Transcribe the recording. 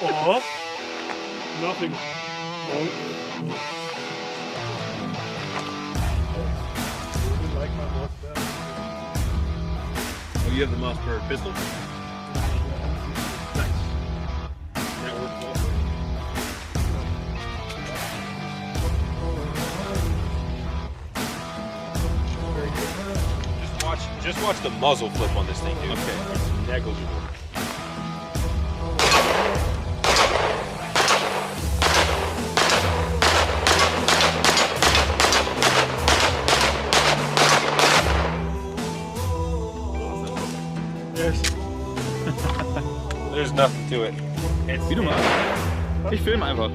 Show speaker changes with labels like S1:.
S1: Oh, nothing.
S2: Oh, you have the Mossberg pistol? Nice. That works well.
S3: Just watch the muzzle flip on this thing, dude.
S2: Okay, it's negligible.
S1: Yes.
S3: There's nothing to it.
S4: Wie du mal. Ich filme einfach.